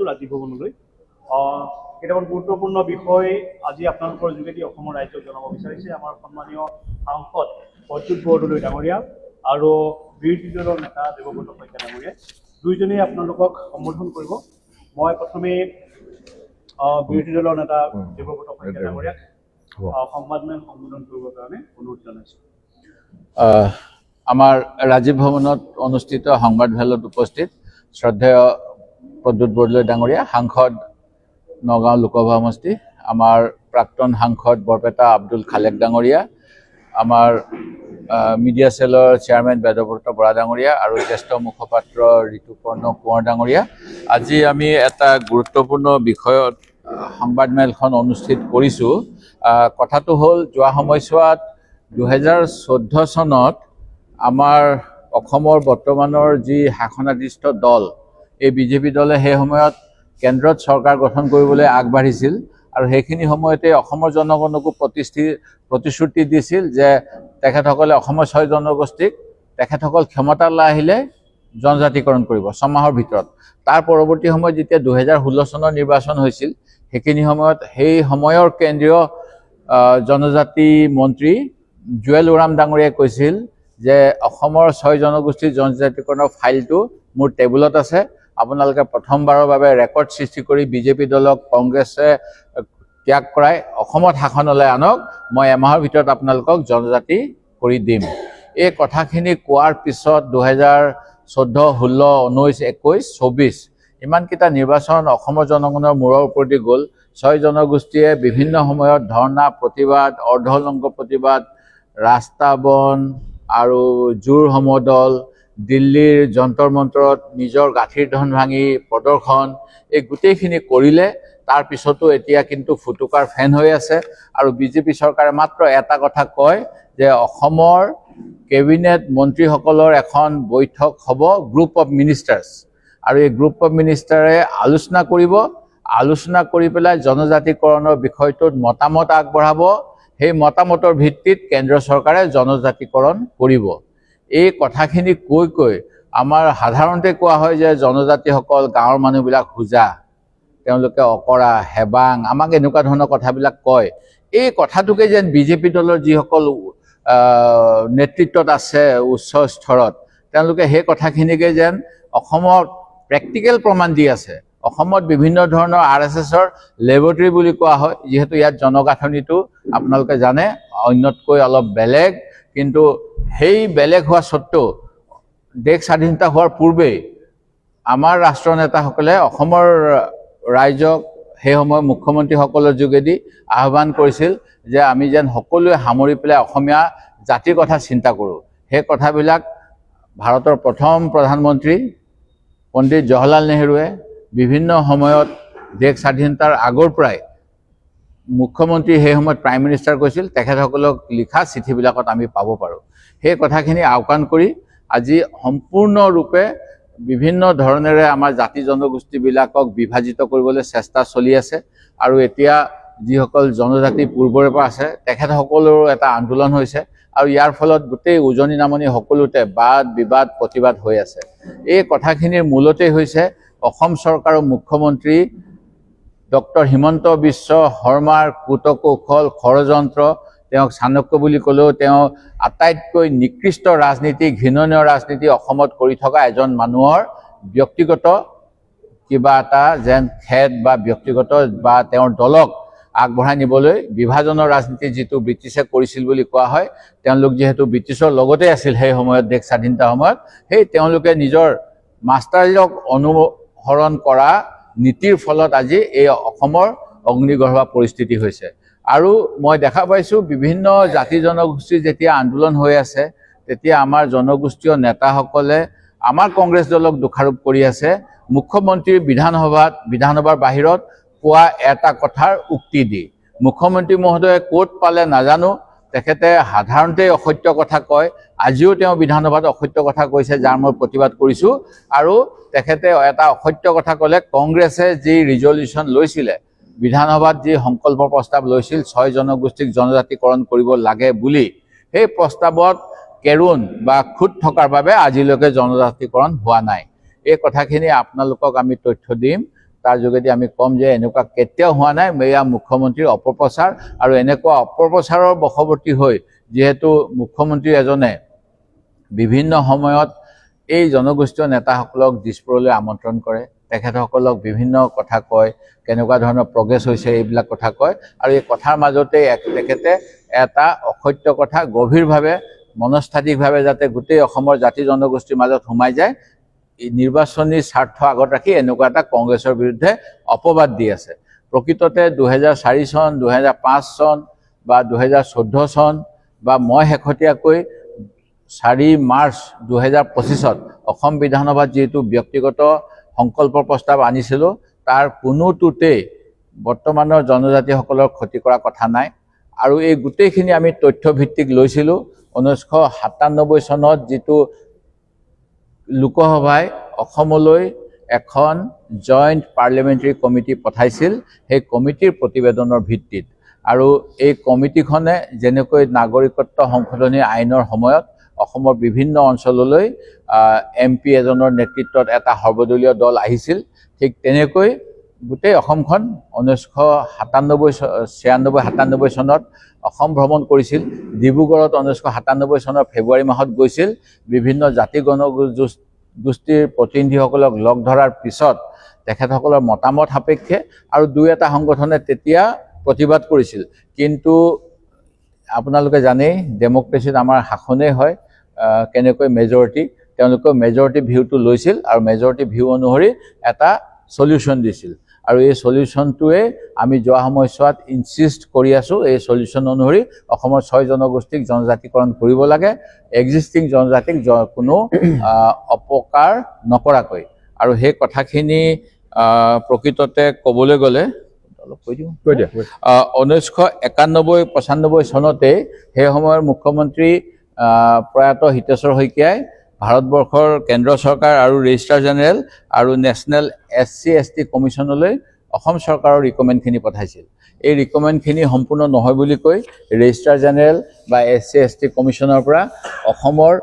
আছোঁ ৰাজীৱ ভৱনলৈ। কেইটামান গুৰুত্বপূৰ্ণ বিষয় আজি আপোনালোকৰ যোগেদি অসমৰ ৰাইজক জনাব বিচাৰিছে আমাৰ সন্মানীয় সাংসদ প্ৰদ্যুৎ বৰদলৈ ডাঙৰীয়া আৰু বিৰোধী দলৰ নেতা দেৱব্ৰত শইকীয়া ডাঙৰীয়া। দুইজনেই আপোনালোকক সম্বোধন কৰিব। মই প্ৰথমে বিৰোধী দলৰ নেতা দেৱব্ৰত শইকীয়া ডাঙৰীয়াক সংবাদমেল সম্বোধন কৰিবৰ কাৰণে অনুৰোধ জনাইছোঁ। আমাৰ ৰাজীৱ ভৱনত অনুষ্ঠিত সংবাদমেলত উপস্থিত শ্ৰদ্ধেয় প্ৰদ্যুৎ বৰদলৈ ডাঙৰীয়া, সাংসদ নগাঁও লোকসভা সমষ্টি, আমাৰ প্ৰাক্তন সাংসদ বৰপেটা আব্দুল খালেক ডাঙৰীয়া, আমাৰ মিডিয়া চেলৰ চেয়াৰমেন বেদব্ৰত বৰা ডাঙৰীয়া আৰু জ্যেষ্ঠ মুখপাত্ৰ ঋতুপৰ্ণ কোঁৱৰ ডাঙৰীয়া, আজি আমি এটা গুৰুত্বপূৰ্ণ বিষয়ত সংবাদমেলখন অনুষ্ঠিত কৰিছোঁ। কথাটো হ'ল, যোৱা সময়ছোৱাত 2014 চনত আমাৰ অসমৰ বৰ্তমানৰ যি শাসনাধীষ্ঠ দল, এই বিজেপি দলে সেই সময়ত কেন্দ্ৰত চৰকাৰ গঠন কৰিবলৈ আগবাঢ়িছিল আৰু সেইখিনি সময়তে অসমৰ জনগণকো প্ৰতিশ্ৰুতি দিছিল যে তেখেতসকলে অসমৰ 6 জনগোষ্ঠীক তেখেতসকল ক্ষমতালৈ আহিলে জনজাতিকৰণ কৰিব 6 মাহৰ ভিতৰত। তাৰ পৰৱৰ্তী সময়ত যেতিয়া 2016 চনৰ নিৰ্বাচন হৈছিল, সেইখিনি সময়ত সেই সময়ৰ কেন্দ্ৰীয় জনজাতি মন্ত্ৰী জুৱেল ওৰাম ডাঙৰীয়াই কৈছিল যে অসমৰ 6 জনগোষ্ঠীৰ জনজাতিকৰণৰ ফাইলটো মোৰ টেবুলত আছে, আপোনালোকে প্ৰথমবাৰৰ বাবে ৰেকৰ্ড সৃষ্টি কৰি বিজেপি দলক কংগ্ৰেছে ত্যাগ কৰাই অসমত শাসনলৈ আনক, মই এমাহৰ ভিতৰত আপোনালোকক জনজাতি কৰি দিম। এই কথাখিনি কোৱাৰ পিছত 2014, 16, 19, 21, 24 ইমানকেইটা নিৰ্বাচন অসমৰ জনগণৰ মূৰৰ ওপৰতে গ'ল। 6 জনগোষ্ঠীয়ে বিভিন্ন সময়ত ধৰ্ণা, প্ৰতিবাদ, অৰ্ধলংঘ প্ৰতিবাদ, ৰাস্তা বন আৰু জোৰ সমদল, দিল্লীৰ যন্তৰ মন্তৰত নিজৰ গাঁঠিৰ ধন ভাঙি প্ৰদৰ্শন, এই গোটেইখিনি কৰিলে। তাৰ পিছতো এতিয়া কিন্তু ফুটুকাৰ ফেন হৈ আছে আৰু বিজেপি চৰকাৰে মাত্ৰ এটা কথা কয় যে অসমৰ কেবিনেট মন্ত্ৰীসকলৰ এখন বৈঠক হ'ব, গ্ৰুপ অফ মিনিষ্টাৰ্ছ, আৰু এই গ্ৰুপ অফ মিনিষ্টাৰে আলোচনা কৰি পেলাই জনজাতিকৰণৰ বিষয়টোত মতামত আগবঢ়াব। সেই মতামতৰ ভিত্তিত কেন্দ্ৰ চৰকাৰে জনজাতিকৰণ কৰিব। এই কথাখিনি কৈ আমাৰ সাধাৰণতে কোৱা হয় যে জনজাতিসকল গাঁৱৰ মানুহবিলাক হোজা, তেওঁলোকে অকৰা, হেবাং, আমাক এনেকুৱা ধৰণৰ কথাবিলাক কয়। এই কথাটোকে যেন বিজেপি দলৰ যিসকল নেতৃত্বত আছে উচ্চ স্তৰত, তেওঁলোকে সেই কথাখিনিকে যেন অসমত প্ৰেক্টিকেল প্ৰমাণ দি আছে। অসমত বিভিন্ন ধৰণৰ RSSৰ লেবৰেটৰী বুলি কোৱা হয়, যিহেতু ইয়াত জনগাঁথনিটো আপোনালোকে জানে অন্যতকৈ অলপ বেলেগ, কিন্তু সেই বেলেগ হোৱা স্বত্বেও দেশ স্বাধীনতা হোৱাৰ পূৰ্বেই আমাৰ ৰাষ্ট্ৰনেতাসকলে অসমৰ ৰাইজক সেই সময়ৰ মুখ্যমন্ত্ৰীসকলৰ যোগেদি আহ্বান কৰিছিল যে আমি যেন সকলোৱে সামৰি পেলাই অসমীয়া জাতিৰ কথা চিন্তা কৰোঁ। সেই কথাবিলাক ভাৰতৰ প্ৰথম প্ৰধানমন্ত্ৰী পণ্ডিত জৱাহৰলাল নেহৰুৱে বিভিন্ন সময়ত দেশ স্বাধীনতাৰ আগৰ পৰাই মুখ্যমন্ত্ৰী সেই সময়ত প্ৰাইম মিনিষ্টাৰ কৈছিল, তেখেতসকলক লিখা চিঠিবিলাকত আমি পাব পাৰোঁ। সেই কথাখিনি আওকাণ কৰি আজি সম্পূৰ্ণৰূপে বিভিন্ন ধৰণেৰে আমাৰ জাতি জনগোষ্ঠীবিলাকক বিভাজিত কৰিবলৈ চেষ্টা চলি আছে আৰু এতিয়া যিসকল জনজাতি পূৰ্বৰে পৰা আছে তেখেতসকলৰো এটা আন্দোলন হৈছে আৰু ইয়াৰ ফলত গোটেই উজনি নামনি সকলোতে বাদ বিবাদ প্ৰতিবাদ হৈ আছে। এই কথাখিনিৰ মূলতেই হৈছে অসম চৰকাৰৰ মুখ্যমন্ত্ৰী ডক্টৰ হিমন্ত বিশ্ব শৰ্মাৰ কূটকৌশল, ষড়যন্ত্ৰ, তেওঁক চাণক্য বুলি ক'লেও তেওঁ আটাইতকৈ নিকৃষ্ট ৰাজনীতি, ঘৃণনীয় ৰাজনীতি অসমত কৰি থকা এজন মানুহৰ ব্যক্তিগত কিবা এটা যেন খেদ বা ব্যক্তিগত বা তেওঁৰ দলক আগবঢ়াই নিবলৈ বিভাজনৰ ৰাজনীতি যিটো ব্ৰিটিছে কৰিছিল বুলি কোৱা হয়, তেওঁলোক যিহেতু ব্ৰিটিছৰ লগতে আছিল সেই সময়ত দেশ স্বাধীনতাৰ সময়ত, সেই তেওঁলোকে নিজৰ মাষ্টাৰক অনুসৰণ কৰা নীতিৰ ফলত আজি এই অসমৰ অগ্নিগৰ্ভ পৰিস্থিতি হৈছে। আৰু মই দেখা পাইছোঁ বিভিন্ন জাতি জনগোষ্ঠীৰ যেতিয়া আন্দোলন হৈ আছে, তেতিয়া আমাৰ জনগোষ্ঠীয় নেতাসকলে আমাৰ কংগ্ৰেছ দলক দোষাৰোপ কৰি আছে মুখ্যমন্ত্ৰীৰ বিধানসভাৰ বাহিৰত কোৱা এটা কথাৰ উক্তি দি। মুখ্যমন্ত্ৰী মহোদয়ে ক'ত পালে নাজানো, তেখেতে সাধাৰণতে অসত্য কথা কয়। আজিও তেওঁ বিধানসভাত অসত্য কথা কৈছে, যাৰ মই প্ৰতিবাদ কৰিছোঁ। আৰু তেখেতে এটা অসত্য কথা ক'লে, কংগ্ৰেছে যি ৰিজলিউশ্যন লৈছিলে, বিধানসভাত যি সংকল্প প্ৰস্তাৱ লৈছিল 6 জনগোষ্ঠীক জনজাতিকৰণ কৰিব লাগে বুলি, সেই প্ৰস্তাৱত কেৰুণ বা খুঁত থকাৰ বাবে আজিলৈকে জনজাতিকৰণ হোৱা নাই। এই কথাখিনি আপোনালোকক আমি তথ্য দিম। তাৰ যোগেদি আমি ক'ম যে এনেকুৱা কেতিয়াও হোৱা নাই। এয়া মুখ্যমন্ত্ৰীৰ অপপ্ৰচাৰ, আৰু এনেকুৱা অপপ্ৰচাৰৰ বশৱৰ্তী হৈ যিহেতু মুখ্যমন্ত্ৰী এজনে বিভিন্ন সময়ত এই জনগোষ্ঠীয় নেতাসকলক দিছপুৰলৈ আমন্ত্ৰণ কৰে, তেখেতসকলক বিভিন্ন কথা কয়, কেনেকুৱা ধৰণৰ প্ৰগ্ৰেছ হৈছে এইবিলাক কথা কয়, আৰু এই কথাৰ মাজতে তেখেতে এটা অসত্য কথা গভীৰভাৱে মনস্তাত্ত্বিকভাৱে যাতে গোটেই অসমৰ জাতি জনগোষ্ঠীৰ মাজত সোমাই যায়, নিৰ্বাচনী স্বাৰ্থ আগত ৰাখি এনেকুৱা এটা কংগ্ৰেছৰ বিৰুদ্ধে অপবাদ দি আছে। প্ৰকৃততে 2004 চন, 2005 চন বা 2014 চন বা মই শেহতীয়াকৈ 4 মাৰ্চ 2025 অসম বিধানসভাত যিহেতু ব্যক্তিগত সংকল্প প্ৰস্তাৱ আনিছিলোঁ, তাৰ কোনোটোতেই বৰ্তমানৰ জনজাতিসকলৰ ক্ষতি কৰা কথা নাই। আৰু এই গোটেইখিনি আমি তথ্যভিত্তিক লৈছিলোঁ। 1997 চনত যিটো লোকসভাই অসমলৈ এখন জইণ্ট পাৰ্লিয়ামেণ্টাৰী কমিটি পঠাইছিল, সেই কমিটিৰ প্ৰতিবেদনৰ ভিত্তিত। আৰু এই কমিটিখনে যেনেকৈ নাগৰিকত্ব সংশোধনী আইনৰ সময়ত অসমৰ বিভিন্ন অঞ্চললৈ MP এজনৰ নেতৃত্বত এটা সৰ্বদলীয় দল আহিছিল, ঠিক তেনেকৈ গোটেই অসমখন 1996-97 চনত অসম ভ্ৰমণ কৰিছিল। ডিব্ৰুগড়ত 1997 চনৰ ফেব্ৰুৱাৰী মাহত গৈছিল। বিভিন্ন জাতি জনগোষ্ঠীৰ প্ৰতিনিধিসকলক লগ ধৰাৰ পিছত তেখেতসকলৰ মতামত সাপেক্ষে আৰু দুই এটা সংগঠনে তেতিয়া প্ৰতিবাদ কৰিছিল। কিন্তু আপোনালোকে জানেই ডেম'ক্ৰেচিত আমাৰ শাসনেই হয় কেনেকৈ মেজৰিটি, তেওঁলোকে মেজৰিটি ভিউটো লৈছিল আৰু মেজৰিটি ভিউ অনুসৰি এটা সলিউশ্যন দিছিল। আৰু এই সলিউশ্যনটোৱে আমি যোৱা সময়ছোৱাত ইনচিষ্ট কৰি আছোঁ। এই সলিউশ্যন অনুসৰি অসমৰ 6 জনগোষ্ঠীক জনজাতিকৰণ কৰিব লাগে, এক্সিষ্টিং জনজাতিক কোনো অপকাৰ নকৰাকৈ। আৰু সেই কথাখিনি প্ৰকৃততে ক'বলৈ গ'লে অলপ কৈ দিওঁ, 1991-95 চনতে সেই সময়ৰ মুখ্যমন্ত্ৰী প্ৰয়াত হিতেশ্বৰ শইকীয়াই ভাৰতবৰ্ষৰ কেন্দ্ৰ চৰকাৰ আৰু ৰেজিষ্ট্ৰাৰ জেনেৰেল আৰু নেশ্যনেল SC/ST কমিশ্যনলৈ অসম চৰকাৰৰ ৰিকমেণ্ডখিনি পঠাইছিল। এই ৰিকমেণ্ডখিনি সম্পূৰ্ণ নহয় বুলি কৈ ৰেজিষ্ট্ৰাৰ জেনেৰেল বা SC/ST কমিশ্যনৰ পৰা অসমৰ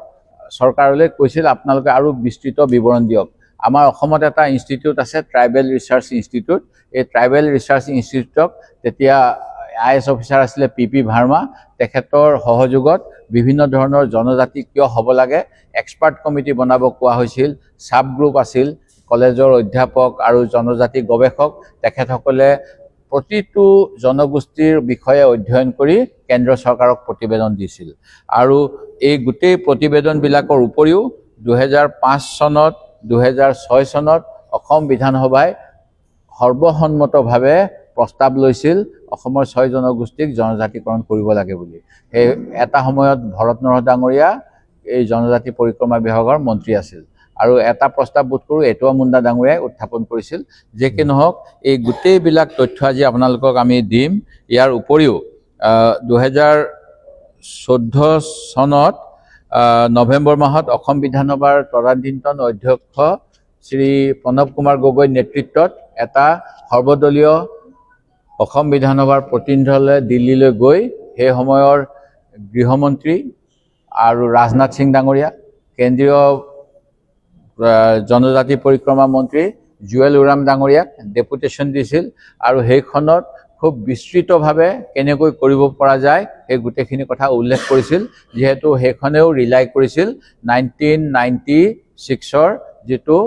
চৰকাৰলৈ কৈছিল আপোনালোকে আৰু বিস্তৃত বিৱৰণ দিয়ক। আমাৰ অসমত এটা ইনষ্টিটিউট আছে, ট্ৰাইবেল ৰিচাৰ্চ ইনষ্টিটিউট। এই ট্ৰাইবেল ৰিচাৰ্চ ইনষ্টিটিউটক তেতিয়া IAS অফিচাৰ আছিলে PP ভাৰ্মা, তেখেতৰ সহযোগত বিভিন্ন ধৰণৰ জনজাতি কিয় হ'ব লাগে এক্সপাৰ্ট কমিটি বনাব কোৱা হৈছিল। ছাব গ্ৰুপ আছিল, কলেজৰ অধ্যাপক আৰু জনজাতি গৱেষক, তেখেতসকলে প্ৰতিটো জনগোষ্ঠীৰ বিষয়ে অধ্যয়ন কৰি কেন্দ্ৰ চৰকাৰক প্ৰতিবেদন দিছিল। আৰু এই গোটেই প্ৰতিবেদনবিলাকৰ উপৰিও 2005 চনত 2006 চনত অসম বিধানসভাই সৰ্বসন্মতভাৱে প্ৰস্তাৱ লৈছিল অসমৰ 6 জনগোষ্ঠীক জনজাতিকৰণ কৰিব লাগে বুলি। সেই এটা সময়ত ভৰত নৰহ ডাঙৰীয়া এই জনজাতি পৰিক্ৰমা বিভাগৰ মন্ত্ৰী আছিল, আৰু এটা প্ৰস্তাৱ বোধ কৰোঁ এটুৱা মুণ্ডা ডাঙৰীয়াই উত্থাপন কৰিছিল। যে কি নহওক, এই গোটেইবিলাক তথ্য আজি আপোনালোকক আমি দিম। ইয়াৰ উপৰিও 2014 চনত নৱেম্বৰ মাহত অসম বিধানসভাৰ তদানীন্তন অধ্যক্ষ শ্ৰী প্ৰণৱ কুমাৰ গগৈৰ নেতৃত্বত এটা সৰ্বদলীয় অসম বিধানসভাৰ প্ৰতিনিধিদলে দিল্লীলৈ গৈ সেই সময়ৰ গৃহমন্ত্ৰী আৰু ৰাজনাথ সিং ডাঙৰীয়া, কেন্দ্ৰীয় জনজাতি পৰিক্ৰমা মন্ত্ৰী জুৱেল ওৰাম ডাঙৰীয়াক ডেপুটেশ্যন দিছিল। আৰু সেইখনত খুব বিস্তৃতভাৱে কেনেকৈ কৰিব পৰা যায় সেই গোটেইখিনি কথা উল্লেখ কৰিছিল, যিহেতু সেইখনেও ৰিলাই কৰিছিল 1996 যিটো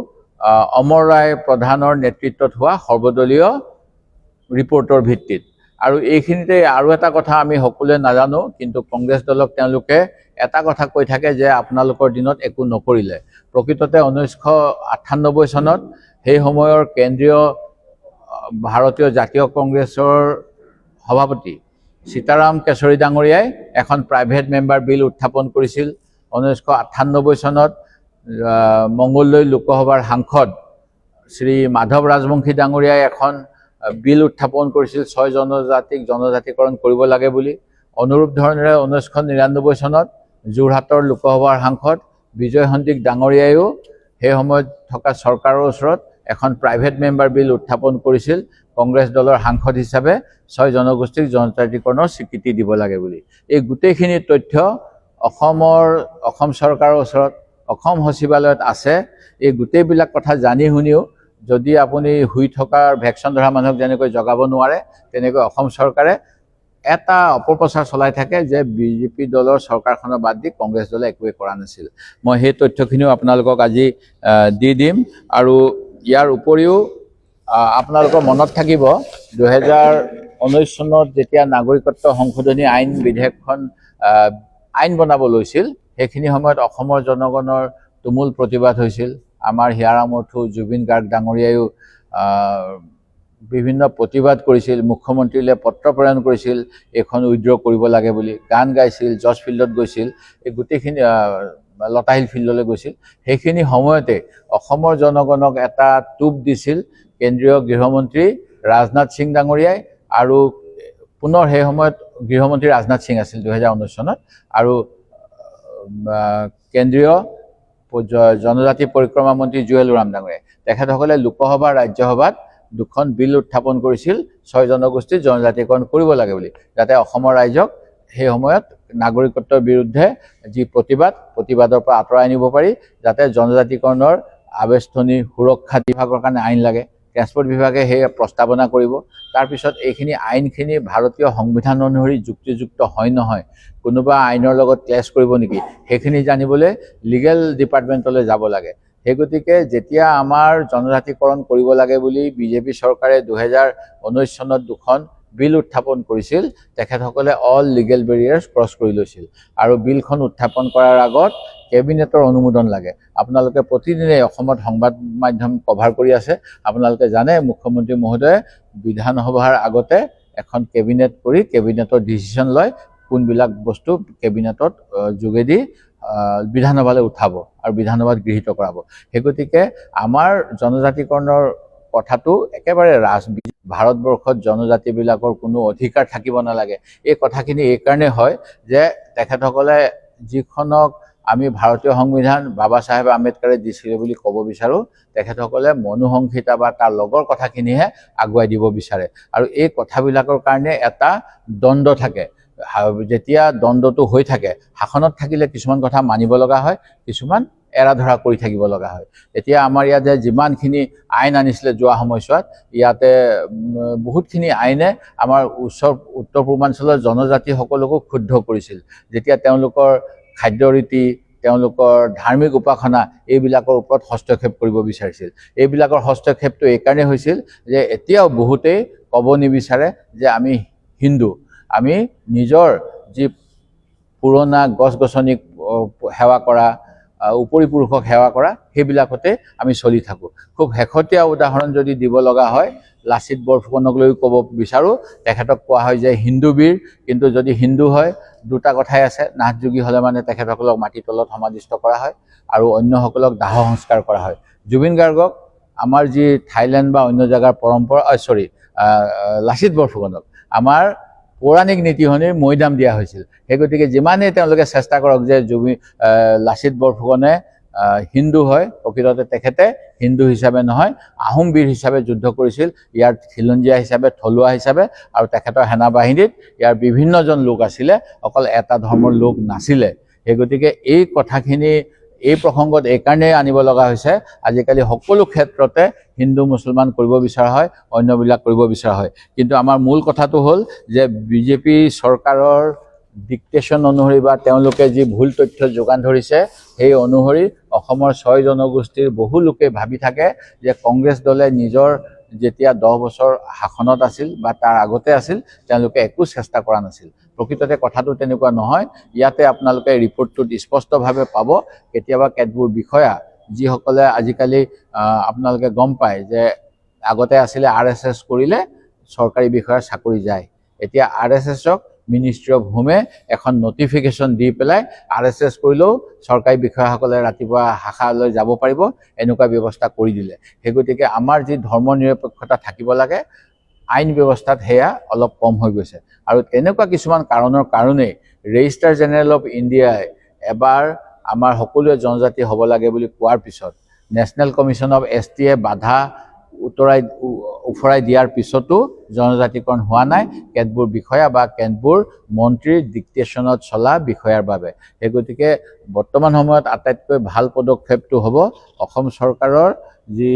অমৰ ৰায় প্ৰধানৰ নেতৃত্বত হোৱা সৰ্বদলীয় ৰিপৰ্টৰ ভিত্তিত। আৰু এইখিনিতে আৰু এটা কথা আমি সকলোৱে নাজানো, কিন্তু কংগ্ৰেছ দলক তেওঁলোকে এটা কথা কৈ থাকে যে আপোনালোকৰ দিনত একো নকৰিলে। প্ৰকৃততে 1998 চনত সেই সময়ৰ কেন্দ্ৰীয় ভাৰতীয় জাতীয় কংগ্ৰেছৰ সভাপতি সীতাৰাম কেশৰী ডাঙৰীয়াই এখন প্ৰাইভেট মেম্বাৰ বিল উত্থাপন কৰিছিল। 1998 চনত মংগলদৈ লোকসভাৰ সাংসদ শ্ৰী মাধৱ ৰাজবংশী ডাঙৰীয়াই এখন বিল উত্থাপন কৰিছিল 6 জনজাতিক জনজাতিকৰণ কৰিব লাগে বুলি। অনুৰূপ ধৰণেৰে 1999 চনত যোৰহাটৰ লোকসভাৰ সাংসদ বিজয় সন্দিক ডাঙৰীয়াইও সেই সময়ত থকা চৰকাৰৰ ওচৰত এখন প্ৰাইভেট মেম্বাৰ বিল উত্থাপন কৰিছিল কংগ্ৰেছ দলৰ সাংসদ হিচাপে 6 জনগোষ্ঠীক জনজাতিকৰণৰ স্বীকৃতি দিব লাগে বুলি। এই গোটেইখিনি তথ্য অসম চৰকাৰৰ ওচৰত অসম সচিবালয়ত আছে। এই গোটেইবিলাক কথা জানি শুনিও যদি আপুনি শুই থকাৰ ভেকচিন ধৰা মানুহক যেনেকৈ জগাব নোৱাৰে তেনেকৈ অসম চৰকাৰে এটা অপপ্ৰচাৰ চলাই থাকে যে বিজেপি দলৰ চৰকাৰখনৰ বাদ দি কংগ্ৰেছ দলে একোৱে কৰা নাছিল। মই সেই তথ্যখিনিও আপোনালোকক আজি দি দিম। আৰু ইয়াৰ উপৰিও আপোনালোকৰ মনত থাকিব 2019 চনত যেতিয়া নাগৰিকত্ব সংশোধনী আইন বিধেয়কখন আইন বনাব লৈছিল, সেইখিনি সময়ত অসমৰ জনগণৰ তুমুল প্ৰতিবাদ হৈছিল। আমাৰ হিয়াৰাম অথু, জুবিন গাৰ্গ ডাঙৰীয়ায়ো বিভিন্ন প্ৰতিবাদ কৰিছিল, মুখ্যমন্ত্ৰীলৈ পত্ৰ প্ৰেৰণ কৰিছিল এইখন উইথড্ৰ কৰিব লাগে বুলি, গান গাইছিল, জৰ্জ ফিল্ডত গৈছিল, এই গোটেইখিনি লতাশিল ফিল্ডলৈ গৈছিল। সেইখিনি সময়তে অসমৰ জনগণক এটা টোপ দিছিল কেন্দ্ৰীয় গৃহমন্ত্ৰী ৰাজনাথ সিং ডাঙৰীয়াই। আৰু পুনৰ সেই সময়ত গৃহমন্ত্ৰী ৰাজনাথ সিং আছিল 2019 চনত, আৰু কেন্দ্ৰীয় জনজাতি পৰিক্ৰমা মন্ত্ৰী জুৱেল ওৰাম ডাঙৰীয়াই। তেখেতসকলে লোকসভা ৰাজ্যসভাত দুখন বিল উত্থাপন কৰিছিল 6 জনগোষ্ঠীৰ জনজাতিকৰণ কৰিব লাগে বুলি, যাতে অসমৰ ৰাইজক সেই সময়ত নাগৰিকত্বৰ বিৰুদ্ধে যি প্ৰতিবাদৰ পৰা আঁতৰাই আনিব পাৰি, যাতে জনজাতিকৰণৰ আৱেষ্টনী সুৰক্ষা বিভাগৰ কাৰণে আইন লাগে। ট্ৰেন্সপৰ্ট বিভাগে সেই প্ৰস্তাৱনা কৰিব। তাৰপিছত এইখিনি আইনখিনি ভাৰতীয় সংবিধান অনুসৰি যুক্তিযুক্ত হয় নহয়, কোনোবা আইনৰ লগত ক্লেছ কৰিব নেকি, সেইখিনি জানিবলৈ লিগেল ডিপাৰ্টমেণ্টলৈ যাব লাগে। সেই গতিকে যেতিয়া আমাৰ জনজাতিকৰণ কৰিব লাগে বুলি বিজেপি চৰকাৰে 2019 চনত দুখন বিল উত্থাপন কৰিছিল, তেখেতসকলে অল লিগেল বেৰিয়াৰ্ছ ক্ৰছ কৰি লৈছিল। আৰু বিলখন উত্থাপন কৰাৰ আগত কেবিনেটৰ অনুমোদন লাগে। আপোনালোকে প্ৰতিদিনে অসমত সংবাদ মাধ্যম কভাৰ কৰি আছে, আপোনালোকে জানে মুখ্যমন্ত্ৰী মহোদয়ে বিধানসভাৰ আগতে এখন কেবিনেট কৰি কেবিনেটৰ ডিচিশ্যন লয় কোনবিলাক বস্তু কেবিনেটত যোগেদি বিধানসভালৈ উঠাব আৰু বিধানসভাত গৃহীত কৰাব। সেই গতিকে আমাৰ জনজাতিকৰণৰ কথাটো একেবাৰে ভাৰতবৰ্ষত জনজাতিবিলাকৰ কোনো অধিকাৰ থাকিব নালাগে। এই কথাখিনি এইকাৰণে হয় যে তেখেতসকলে যিখনক আমি ভাৰতীয় সংবিধান বাবা চাহেব আম্বেদকাৰে দিছিলে বুলি ক'ব বিচাৰোঁ, তেখেতসকলে মনোসংহিতা বা তাৰ লগৰ কথাখিনিহে আগুৱাই দিব বিচাৰে। আৰু এই কথাবিলাকৰ কাৰণে এটা দ্বন্দ্ব থাকে। যেতিয়া দ্বন্দ্বটো হৈ থাকে, শাসনত থাকিলে কিছুমান কথা মানিব লগা হয়, কিছুমান এৰা ধৰা কৰি থাকিব লগা হয়। এতিয়া আমাৰ ইয়াতে যিমানখিনি আইন আনিছিলে যোৱা সময়ছোৱাত, ইয়াতে বহুতখিনি আইনে আমাৰ উত্তৰ পূৰ্বাঞ্চলৰ জনজাতিসকলকো ক্ষুব্ধ কৰিছিল। যেতিয়া তেওঁলোকৰ খাদ্য ৰীতি, তেওঁলোকৰ ধাৰ্মিক উপাসনা এইবিলাকৰ ওপৰত হস্তক্ষেপ কৰিব বিচাৰিছিল। এইবিলাকৰ হস্তক্ষেপটো এইকাৰণে হৈছিল যে এতিয়াও বহুতেই ক'ব নিবিচাৰে যে আমি হিন্দু, আমি নিজৰ যি পুৰণা গছ গছনিক সেৱা কৰা, উপৰি পুৰুষক সেৱা কৰা, সেইবিলাকতে আমি চলি থাকোঁ। খুব শেহতীয়া উদাহৰণ যদি দিব লগা হয়, লাচিত বৰফুকনক লৈ ক'ব বিচাৰোঁ। তেখেতক কোৱা হয় যে হিন্দু বীৰ, কিন্তু যদি হিন্দু হয় দুটা কথাই আছে, নাথযোগী হ'লে মানে তেখেতসকলক মাটিৰ তলত সমাধিস্থ কৰা হয় আৰু অন্যসকলক দাহ সংস্কাৰ কৰা হয়। জুবিন গাৰ্গক আমাৰ যি থাইলেণ্ড বা অন্য জেগাৰ পৰম্পৰা, লাচিত বৰফুকনক আমাৰ পৌৰাণিক নীতিসনিৰ মৈদাম দিয়া হৈছিল। সেই গতিকে যিমানেই তেওঁলোকে চেষ্টা কৰক যে লাচিত বৰফুকনে হিন্দু হয়, প্ৰকৃততে তেখেতে হিন্দু হিচাপে নহয়, আহোম বীৰ হিচাপে যুদ্ধ কৰিছিল, ইয়াৰ খিলঞ্জীয়া হিচাপে, থলুৱা হিচাপে। আৰু তেখেতৰ সেনাবাহিনীত ইয়াৰ বিভিন্নজন লোক আছিলে, অকল এটা ধৰ্মৰ লোক নাছিলে। সেই গতিকে এই কথাখিনি এই প্ৰসংগত এইকাৰণেই আনিব লগা হৈছে, আজিকালি সকলো ক্ষেত্ৰতে হিন্দু মুছলমান কৰিব বিচৰা হয়, অন্যবিলাক কৰিব বিচৰা হয়। কিন্তু আমাৰ মূল কথাটো হ'ল যে বিজেপি চৰকাৰৰ ডিক্টেশ্যন অনুসৰি বা তেওঁলোকে যি ভুল তথ্য যোগান ধৰিছে, সেই অনুসৰি অসমৰ 6 জনগোষ্ঠীৰ বহু লোকে ভাবি থাকে যে কংগ্ৰেছ দলে নিজৰ যেতিয়া 10 বছৰ শাসনত আছিল বা তাৰ আগতে আছিল, তেওঁলোকে একো চেষ্টা কৰা নাছিল। প্ৰকৃততে কথাটো তেনেকুৱা নহয়। ইয়াতে আপোনালোকে ৰিপৰ্টটোত স্পষ্টভাৱে পাব। কেতিয়াবা কেতবোৰ বিষয়া যিসকলে আজিকালি আপোনালোকে গম পায় যে আগতে আছিলে RSS কৰিলে চৰকাৰী বিষয়াৰ চাকৰি যায়, এতিয়া RSSক মিনিষ্ট্ৰী অফ হোমে এখন নটিফিকেশ্যন দি পেলাই RSS কৰিলেও চৰকাৰী বিষয়াসকলে ৰাতিপুৱা শাখালৈ যাব পাৰিব, এনেকুৱা ব্যৱস্থা কৰি দিলে। সেই গতিকে আমাৰ যি ধৰ্ম নিৰপেক্ষতা থাকিব লাগে, আইন ব্যৱস্থাত সেয়া অলপ কম হৈ গৈছে। আৰু তেনেকুৱা কিছুমান কাৰণৰ কাৰণেই ৰেজিষ্ট্ৰাৰ জেনেৰেল অফ ইণ্ডিয়াই এবাৰ আমাৰ সকলোৱে জনজাতি হ'ব লাগে বুলি কোৱাৰ পিছত নেশ্যনেল কমিশ্যন অফ STয়ে বাধা উফৰাই দিয়াৰ পিছতো জনজাতিকৰণ হোৱা নাই, কেতবোৰ বিষয়া বা কেতবোৰ মন্ত্ৰীৰ ডিক্টেশ্যনত চলা বিষয়াৰ বাবে। সেই গতিকে বৰ্তমান সময়ত আটাইতকৈ ভাল পদক্ষেপটো হ'ব অসম চৰকাৰৰ যি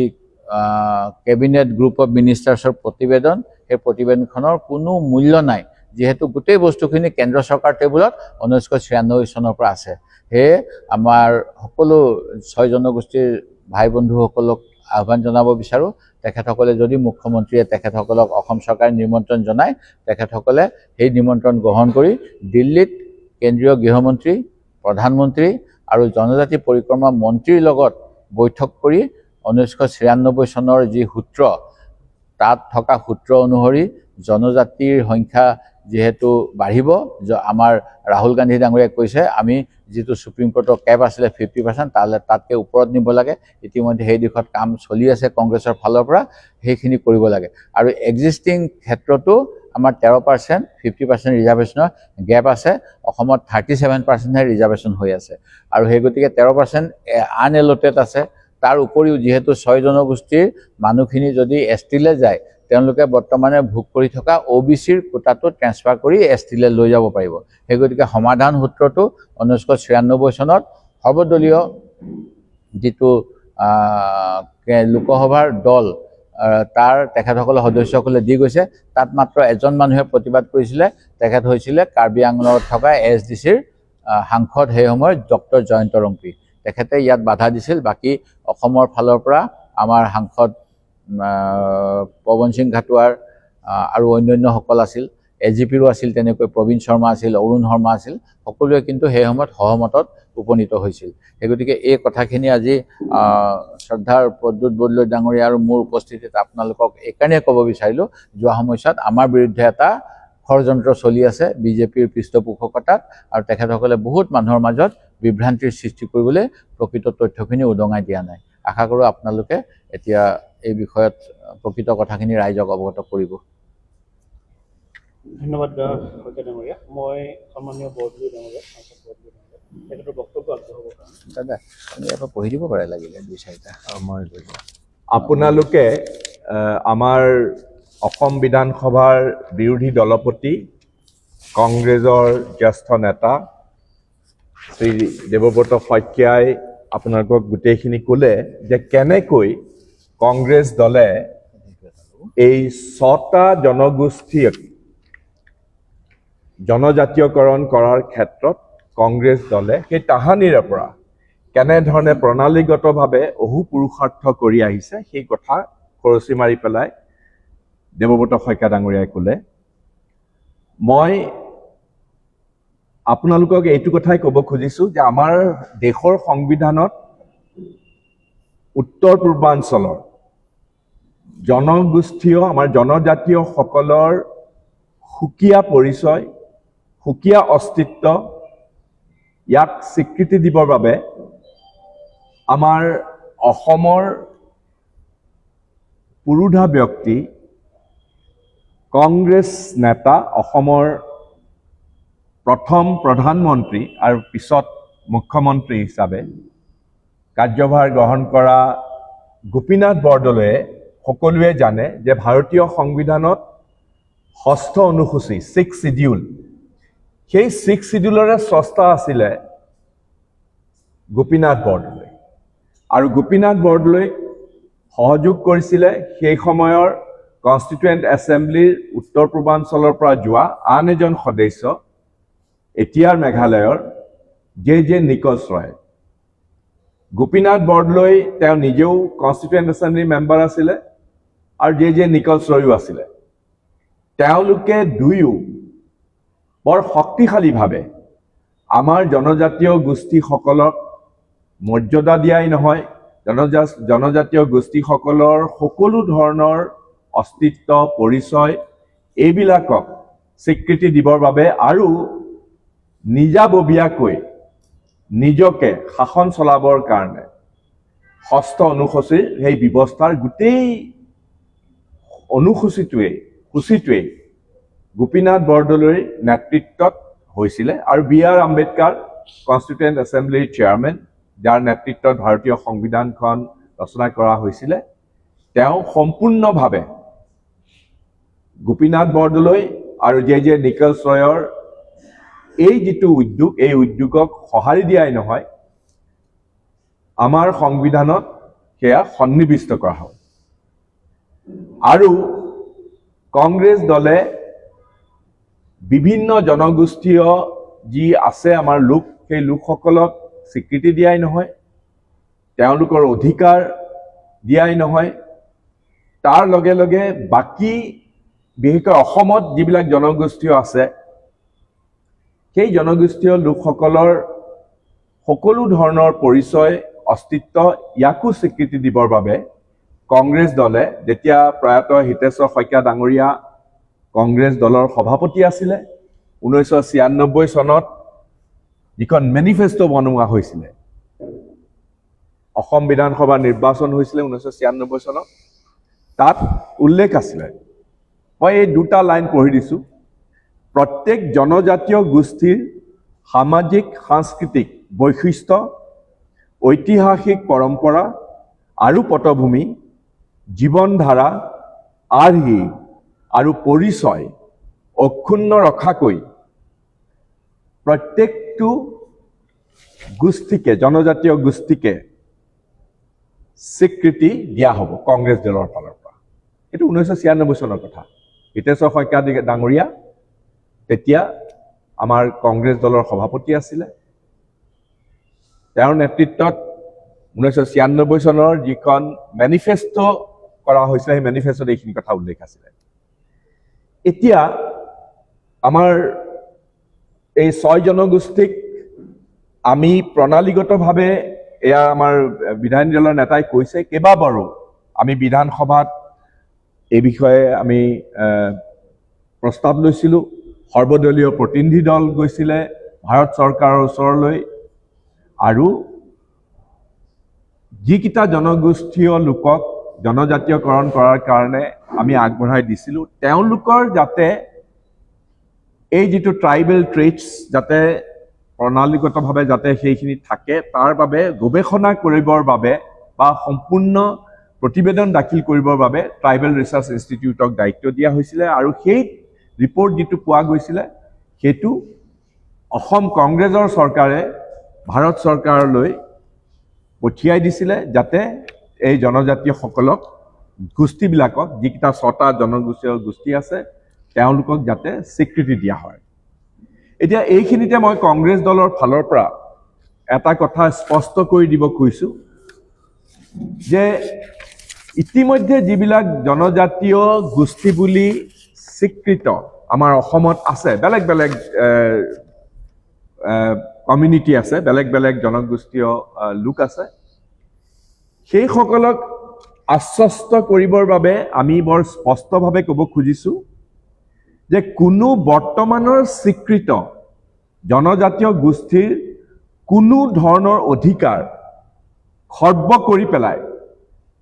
কেবিনেট গ্ৰুপ অফ মিনিষ্টাৰ্ছৰ প্ৰতিবেদন, সেই প্ৰতিবেদনখনৰ কোনো মূল্য নাই, যিহেতু গোটেই বস্তুখিনি কেন্দ্ৰ চৰকাৰ টেবুলত 1996 চনৰ পৰা আছে। সেয়ে আমাৰ সকলো 6 জনগোষ্ঠীৰ ভাই বন্ধুসকলক আহ্বান জনাব বিচাৰোঁ, তেখেতসকলে যদি মুখ্যমন্ত্ৰীয়ে তেখেতসকলক অসম চৰকাৰে নিমন্ত্ৰণ জনায়, তেখেতসকলে সেই নিমন্ত্ৰণ গ্ৰহণ কৰি দিল্লীত কেন্দ্ৰীয় গৃহমন্ত্ৰী, প্ৰধানমন্ত্ৰী আৰু জনজাতি পৰিক্ৰমা মন্ত্ৰীৰ লগত বৈঠক কৰি 1996 চনৰ যি সূত্ৰ, তাত থকা সূত্ৰ অনুসৰি জনজাতিৰ সংখ্যা যিহেতু বাঢ়িব, আমাৰ ৰাহুল গান্ধী ডাঙৰীয়াই কৈছে আমি যিটো সুপ্ৰিম কোৰ্টৰ কেপ আছিলে 50%, তাতকৈ ওপৰত নিব লাগে। ইতিমধ্যে সেই দিশত কাম চলি আছে কংগ্ৰেছৰ ফালৰ পৰা, সেইখিনি কৰিব লাগে। আৰু এক্সিষ্টিং ক্ষেত্ৰতো আমাৰ 13%, 50% ৰিজাৰ্ভেশ্যনৰ গেপ আছে। অসমত 37%হে ৰিজাৰ্ভেশ্যন হৈ আছে, আৰু সেই গতিকে 13% আনএলটেড আছে। তাৰ উপৰিও যিহেতু 6 জনগোষ্ঠীৰ মানুহখিনি যদি STলৈ যায়, তেওঁলোকে বৰ্তমানে ভোগ কৰি থকা OBCৰ কোটাটো ট্ৰেন্সফাৰ কৰি STলৈ লৈ যাব পাৰিব। সেই গতিকে সমাধান সূত্ৰটো 1996 চনত সৰ্বদলীয় যিটো লোকসভাৰ দল, তাৰ তেখেতসকলৰ সদস্যসকলে দি গৈছে, তাত মাত্ৰ এজন মানুহে প্ৰতিবাদ কৰিছিলে, তেখেত হৈছিলে কাৰ্বি আংলঙত থকা SDCৰ সাংসদ সেই সময়ত ডক্টৰ জয়ন্ত ৰংপি। তেখেতে ইয়াত বাধা দিছিল। বাকী অসমৰ ফালৰ পৰা আমাৰ সাংসদ পৱন সিং ঘাটোৱাৰ আৰু অন্যান্যসকল আছিল, AGPৰো আছিল, তেনেকৈ প্ৰবীণ শৰ্মা আছিল, অৰুণ শৰ্মা আছিল, সকলোৱে কিন্তু সেই সময়ত সহমতত উপনীত হৈছিল। সেই গতিকে এই কথাখিনি আজি শ্ৰদ্ধাৰ প্ৰদ্যুৎ বৰদলৈ ডাঙৰীয়া আৰু মোৰ উপস্থিতিত আপোনালোকক এইকাৰণে ক'ব বিচাৰিলোঁ, যোৱা সময়ছোৱাত আমাৰ বিৰুদ্ধে এটা ষড়যন্ত্ৰ চলি আছে বিজেপিৰ পৃষ্ঠপোষকতাত, আৰু তেখেতসকলে বহুত মানুহৰ মাজত বিভ্ৰান্তিৰ সৃষ্টি কৰিবলৈ প্ৰকৃত তথ্যখিনি উদঙাই দিয়া নাই। আশা কৰোঁ আপোনালোকে এতিয়া এই বিষয়ত প্ৰকৃত কথাখিনি ৰাইজক অৱগত কৰিব। ধন্যবাদ শইকীয়া ডাঙৰীয়া। মই সন্মানীয় বৰদলৈ ডাঙৰীয়া, সাংসদ বৰদলৈ ডাঙৰীয়া, তেখেতৰ বক্তব্য আগবঢ়াব কাৰণে দাদা আপুনি ইয়াৰ পৰা পঢ়ি দিব পাৰে লাগিলে 2-4টা। মই আপোনালোকে আমাৰ অসম বিধানসভাৰ বিৰোধী দলপতি কংগ্ৰেছৰ জ্যেষ্ঠ নেতা শ্ৰী দেৱব্ৰত শইকীয়াই আপোনালোকক গোটেইখিনি ক'লে যে কেনেকৈ কংগ্ৰেছ দলে এই 6টা জনগোষ্ঠীক জনজাতীয়কৰণ কৰাৰ ক্ষেত্ৰত কংগ্ৰেছ দলে সেই তাহানিৰে পৰা কেনেধৰণে প্ৰণালীগতভাৱে অহোপুৰুষাৰ্থ কৰি আহিছে, সেই কথা খৰচি মাৰি পেলাই দেৱব্ৰত শইকীয়া ডাঙৰীয়াই ক'লে। মই আপোনালোকক এইটো কথাই ক'ব খুজিছোঁ যে আমাৰ দেশৰ সংবিধানত উত্তৰ পূৰ্বাঞ্চলৰ জনগোষ্ঠীয়, আমাৰ জনজাতীয়সকলৰ সুকীয়া পৰিচয়, সুকীয়া অস্তিত্ব, ইয়াক স্বীকৃতি দিবৰ বাবে আমাৰ অসমৰ পুৰুধা ব্যক্তি, কংগ্ৰেছ নেতা, অসমৰ প্ৰথম প্ৰধানমন্ত্ৰী আৰু পিছত মুখ্যমন্ত্ৰী হিচাপে কাৰ্যভাৰ গ্ৰহণ কৰা গোপীনাথ বৰদলৈয়ে সকলোৱে জানে যে ভাৰতীয় সংবিধানত 6ষ্ঠ অনুসূচী 6th শিডিউল, সেই 6th শিডিউলৰে স্ৰষ্টা আছিলে গোপীনাথ বৰদলৈ। আৰু গোপীনাথ বৰদলৈক সহযোগ কৰিছিলে সেই সময়ৰ কনষ্টিটুৱেণ্ট এছেম্বলিৰ উত্তৰ পূৰ্বাঞ্চলৰ পৰা যোৱা আন এজন সদস্য, এতিয়াৰ মেঘালয়ৰ জে নিকলছ ৰয়। গোপীনাথ বৰদলৈ তেওঁ নিজেও কনষ্টিটুৱেণ্ট এছেম্বলিৰ মেম্বাৰ আছিলে আৰু জে নিকলছ ৰয়ো আছিলে। তেওঁলোকে দুয়ো বৰ শক্তিশালীভাৱে আমাৰ জনজাতীয় গোষ্ঠীসকলক মৰ্যাদা দিয়াই নহয়, জনজাতীয় গোষ্ঠীসকলৰ সকলো ধৰণৰ অস্তিত্ব, পৰিচয় এইবিলাকক স্বীকৃতি দিবৰ বাবে আৰু নিজাববীয়াকৈ নিজকে শাসন চলাবৰ কাৰণে 6ষ্ঠ অনুসূচীৰ সেই ব্যৱস্থাৰ গোটেই সূচীটোৱেই গোপীনাথ বৰদলৈৰ নেতৃত্বত হৈছিলে। আৰু B.R. আম্বেদকাৰ কনষ্টিটুৱেণ্ট এছেম্বলিৰ চেয়াৰমেন, যাৰ নেতৃত্বত ভাৰতীয় সংবিধানখন ৰচনা কৰা হৈছিলে, তেওঁ সম্পূৰ্ণভাৱে গোপীনাথ বৰদলৈ আৰু জে নিকলছ ৰয়ৰ এই যিটো উদ্যোগ, এই উদ্যোগক সঁহাৰি দিয়াই নহয়, আমাৰ সংবিধানত সেয়া সন্নিৱিষ্ট কৰা হয়। আৰু কংগ্ৰেছ দলে বিভিন্ন জনগোষ্ঠীয় যি আছে আমাৰ লোক, সেই লোকসকলক স্বীকৃতি দিয়াই নহয়, তেওঁলোকৰ অধিকাৰ দিয়াই নহয়, তাৰ লগে লগে বাকী বিশেষকৈ অসমত যিবিলাক জনগোষ্ঠীয় আছে সেই জনগোষ্ঠীয় লোকসকলৰ সকলো ধৰণৰ পৰিচয় অস্তিত্ব ইয়াকো স্বীকৃতি দিবৰ বাবে কংগ্ৰেছ দলে, যেতিয়া প্ৰয়াত হিতেশ্বৰ শইকীয়া ডাঙৰীয়া কংগ্ৰেছ দলৰ সভাপতি আছিলে, 1996 চনত যিখন মেনিফেষ্টো বনোৱা হৈছিলে, অসম বিধানসভা নিৰ্বাচন হৈছিলে 1996 চনত, তাত উল্লেখ আছিলে, মই এই দুটা লাইন পঢ়ি দিছোঁ, প্ৰত্যেক জনজাতীয় গোষ্ঠীৰ সামাজিক সাংস্কৃতিক বৈশিষ্ট্য, ঐতিহাসিক পৰম্পৰা আৰু পটভূমি, জীৱনধাৰা, আৰ্হি আৰু পৰিচয় অক্ষুণ্ণ ৰখাকৈ প্ৰত্যেকটো গোষ্ঠীকে, জনজাতীয় গোষ্ঠীকে স্বীকৃতি দিয়া হ'ব কংগ্ৰেছ দলৰ ফালৰ পৰা। এইটো 1996 চনৰ কথা। হিতেশ্বৰ শইকীয়া ডাঙৰীয়া তেতিয়া আমাৰ কংগ্ৰেছ দলৰ সভাপতি আছিলে। তেওঁৰ নেতৃত্বত 1996 চনৰ যিখন মেনিফেষ্টো কৰা হৈছিলে, সেই মেনিফেষ্টোত এইখিনি কথা উল্লেখ আছিলে। এতিয়া আমাৰ এই 6 জনগোষ্ঠীক আমি প্ৰণালীগতভাৱে, এয়া আমাৰ বিধায়িনী দলৰ নেতাই কৈছে, কেইবাবাৰো আমি বিধানসভাত এই বিষয়ে আমি প্ৰস্তাৱ লৈছিলোঁ, সৰ্বদলীয় প্ৰতিনিধি দল গৈছিলে ভাৰত চৰকাৰৰ ওচৰলৈ, আৰু যিকেইটা জনগোষ্ঠীয় লোকক জনজাতীয়কৰণ কৰাৰ কাৰণে আমি আগবঢ়াই দিছিলোঁ, তেওঁলোকৰ যাতে এই যিটো ট্ৰাইবেল ট্ৰেইটছ যাতে প্ৰণালীগতভাৱে যাতে সেইখিনি থাকে, তাৰ বাবে গৱেষণা কৰিবৰ বাবে বা সম্পূৰ্ণ প্ৰতিবেদন দাখিল কৰিবৰ বাবে ট্ৰাইবেল ৰিচাৰ্চ ইনষ্টিটিউটক দায়িত্ব দিয়া হৈছিলে। আৰু সেই ৰিপৰ্ট যিটো পোৱা গৈছিলে, সেইটো অসম কংগ্ৰেছৰ চৰকাৰে ভাৰত চৰকাৰলৈ পঠিয়াই দিছিলে, যাতে এই জনজাতীয়সকলক, গোষ্ঠীবিলাকক, যিকেইটা 6টা জনগোষ্ঠীয় গোষ্ঠী আছে, তেওঁলোকক যাতে স্বীকৃতি দিয়া হয়। এতিয়া এইখিনিতে মই কংগ্ৰেছ দলৰ ফালৰ পৰা এটা কথা স্পষ্ট কৰি দিব খুজিছোঁ যে ইতিমধ্যে যিবিলাক জনজাতীয় গোষ্ঠী বুলি স্বীকৃত আমাৰ অসমত আছে, বেলেগ বেলেগ কমিউনিটি আছে, বেলেগ বেলেগ জনগোষ্ঠীয় লোক আছে, সেইসকলক আশ্বস্ত কৰিবৰ বাবে আমি বৰ স্পষ্টভাৱে ক'ব খুজিছোঁ যে কোনো বৰ্তমানৰ স্বীকৃত জনজাতীয় গোষ্ঠীৰ কোনো ধৰণৰ অধিকাৰ খৰ্ব কৰি পেলাই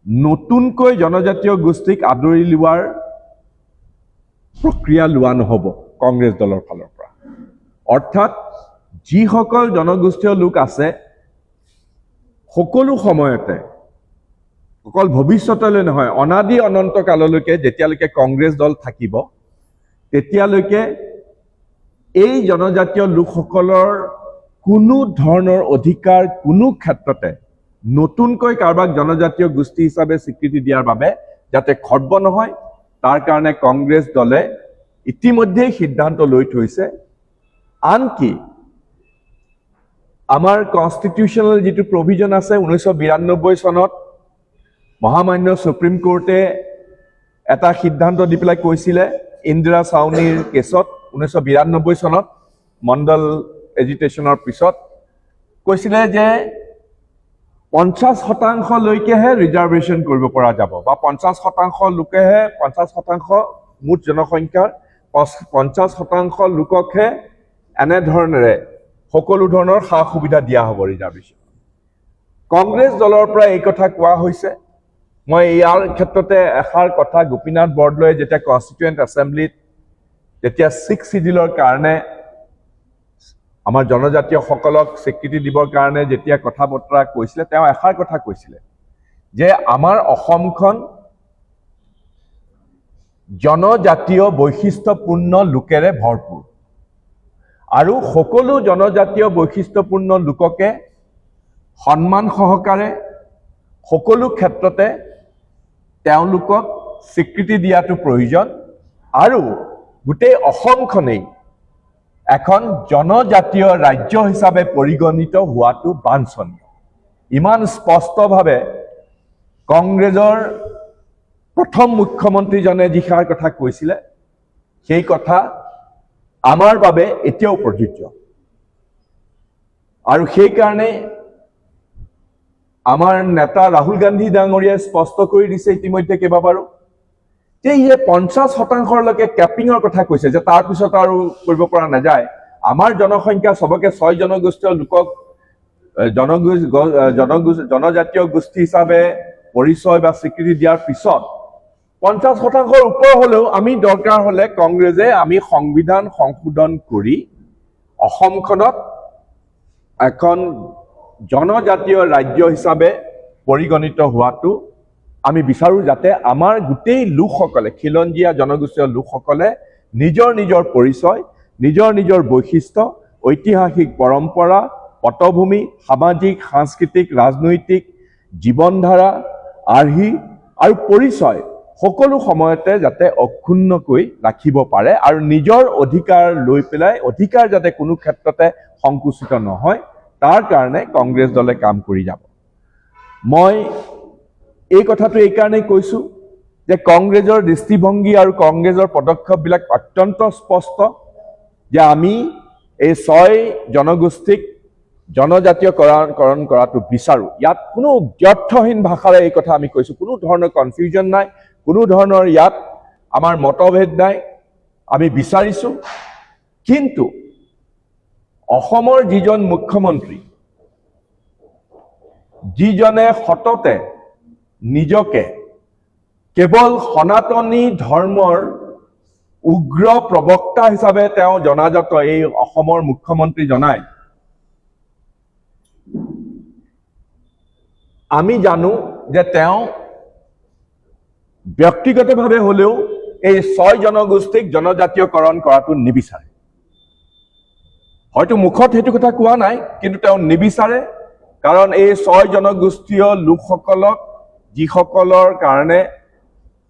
নতুনকৈ জনজাতীয় গোষ্ঠীক আদৰি লোৱাৰ প্ৰক্ৰিয়া লোৱা নহ'ব কংগ্ৰেছ দলৰ ফালৰ পৰা। অৰ্থাৎ যিসকল জনগোষ্ঠীয় লোক আছে, সকলো সময়তে, অকল ভৱিষ্যতলৈ নহয়, অনাদি অনন্ত কাললৈকে যেতিয়ালৈকে কংগ্ৰেছ দল থাকিব, তেতিয়ালৈকে এই জনজাতীয় লোকসকলৰ কোনো ধৰণৰ অধিকাৰ কোনো ক্ষেত্ৰতে নতুনকৈ কাৰোবাক জনজাতীয় গোষ্ঠী হিচাপে স্বীকৃতি দিয়াৰ বাবে যাতে খৰ্ব নহয়, তাৰ কাৰণে কংগ্ৰেছ দলে ইতিমধ্যেই সিদ্ধান্ত লৈ থৈছে। আনকি আমাৰ কনষ্টিটিউশ্যনেল যিটো প্ৰভিজন আছে, 1992 চনত মহামান্য সুপ্ৰিম কোৰ্টে এটা সিদ্ধান্ত দি পেলাই কৈছিলে, ইন্দিৰা চাউনিৰ কেছত 1992 চনত মণ্ডল এজিটেশ্যনৰ পিছত কৈছিলে যে 50%লৈকেহে ৰিজাৰ্ভেশ্যন কৰিব পৰা যাব, বা 50% লোকেহে, 50% মুঠ জনসংখ্যাৰ 50% লোককহে এনেধৰণেৰে সকলো ধৰণৰ সা সুবিধা দিয়া হ'ব ৰিজাৰ্ভেশ্যন। কংগ্ৰেছ দলৰ পৰা এই কথা কোৱা হৈছে। মই ইয়াৰ ক্ষেত্ৰতে এষাৰ কথা, গোপীনাথ বৰদলৈয়ে যেতিয়া কনষ্টিটুৱেণ্ট এছেম্বলিত যেতিয়া 6 চিডিউলৰ কাৰণে আমাৰ জনজাতীয়সকলক স্বীকৃতি দিবৰ কাৰণে যেতিয়া কথা বতৰা কৈছিলে, তেওঁ এষাৰ কথা কৈছিলে যে আমাৰ অসমখন জনজাতীয় বৈশিষ্ট্যপূৰ্ণ লোকেৰে ভৰপূৰ, আৰু সকলো জনজাতীয় বৈশিষ্ট্যপূৰ্ণ লোককে সন্মান সহকাৰে সকলো ক্ষেত্ৰতে তেওঁলোকক স্বীকৃতি দিয়াটো প্ৰয়োজন আৰু গোটেই অসমখনেই এখন জনজাতীয় ৰাজ্য হিচাপে পৰিগণিত হোৱাটো বাঞ্ছনীয়। ইমান স্পষ্টভাৱে কংগ্ৰেছৰ প্ৰথম মুখ্যমন্ত্ৰীজনে যিষাৰ কথা কৈছিলে সেই কথা আমাৰ বাবে এতিয়াও প্ৰযোজ্য। আৰু সেইকাৰণে আমাৰ নেতা ৰাহুল গান্ধী ডাঙৰীয়াই স্পষ্ট কৰি দিছে ইতিমধ্যে কেইবাবাৰো যে ইয়ে 50%লৈকে কেপিঙৰ কথা কৈছে, যে তাৰপিছত আৰু কৰিব পৰা নাযায়। আমাৰ জনসংখ্যা চবকে 6 জনগোষ্ঠীয় লোকক জনজাতীয় গোষ্ঠী হিচাপে পৰিচয় বা স্বীকৃতি দিয়াৰ পিছত 50%ৰ ওপৰ হলেও আমি দৰকাৰ হলে কংগ্ৰেছে আমি সংবিধান সংশোধন কৰি অসমখনত এখন জনজাতীয় ৰাজ্য হিচাপে পৰিগণিত হোৱাটো আমি বিচাৰো, যাতে আমাৰ গোটেই লোকসকলে, খিলঞ্জীয়া জনগোষ্ঠীয় লোকসকলে নিজৰ নিজৰ পৰিচয়, নিজৰ নিজৰ বৈশিষ্ট্য, ঐতিহাসিক পৰম্পৰা, পটভূমি, সামাজিক, সাংস্কৃতিক, ৰাজনৈতিক, জীৱনধাৰা, আৰ্হি আৰু পৰিচয় সকলো সময়তে যাতে অক্ষুণ্ণকৈ ৰাখিব পাৰে আৰু নিজৰ অধিকাৰ লৈ পেলাই অধিকাৰ যাতে কোনো ক্ষেত্ৰতে সংকুচিত নহয়, তাৰ কাৰণে কংগ্ৰেছ দলে কাম কৰি যাব। মই এই কথাটো এইকাৰণেই কৈছো যে কংগ্ৰেছৰ দৃষ্টিভংগী আৰু কংগ্ৰেছৰ পদক্ষেপবিলাক অত্যন্ত স্পষ্ট যে আমি এই 6 জনগোষ্ঠীক জনজাতীয়কৰণ কৰাটো বিচাৰো। ইয়াত কোনো ব্যৰ্থহীন ভাষাৰে এই কথা আমি কৈছো, কোনো ধৰণৰ কনফিউজন নাই, কোনো ধৰণৰ ইয়াত আমাৰ মতভেদ নাই, আমি বিচাৰিছো। কিন্তু অসমৰ যিজন মুখ্যমন্ত্ৰী, যিজনে সততে নিজকে কেৱল সনাতনী ধৰ্মৰ উগ্ৰ প্ৰবক্তা হিচাপে তেওঁ জনাজাত এই অসমৰ মুখ্যমন্ত্ৰী জনাই, আমি জানো যে তেওঁ ব্যক্তিগতভাৱে হলেও এই 6 জনগোষ্ঠীক জনজাতীয়কৰণ কৰাটো নিবিচাৰে। হয়তো মুখত সেইটো কথা কোৱা নাই, কিন্তু তেওঁ নিবিচাৰে। কাৰণ এই 6 জনগোষ্ঠীয় লোকসকলক, যিসকলৰ কাৰণে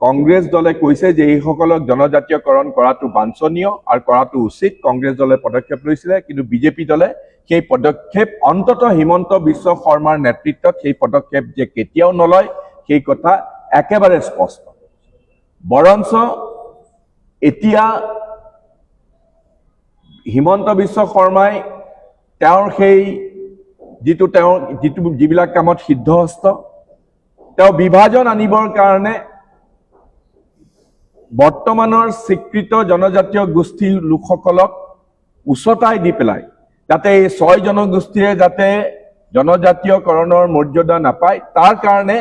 কংগ্ৰেছ দলে কৈছে যে এইসকলক জনজাতীয়কৰণ কৰাটো বাঞ্ছনীয় আৰু কৰাটো উচিত, কংগ্ৰেছ দলে পদক্ষেপ লৈছিলে। কিন্তু বিজেপি দলে সেই পদক্ষেপ অন্ততঃ হিমন্ত বিশ্ব শৰ্মাৰ নেতৃত্বত সেই পদক্ষেপ যে কেতিয়াও নলয় সেই কথা একেবাৰে স্পষ্ট। বৰঞ্চ এতিয়া হিমন্ত বিশ্ব শৰ্মাই তেওঁৰ সেই যিবিলাক কামত সিদ্ধহস্ত, তেওঁ বিভাজন আনিবৰ কাৰণে বৰ্তমানৰ স্বীকৃত জনজাতীয় গোষ্ঠীৰ লোকসকলক উচতাই দি পেলাই যাতে এই 6 জনগোষ্ঠীয়ে যাতে জনজাতীয়কৰণৰ মৰ্যাদা নাপায়, তাৰ কাৰণে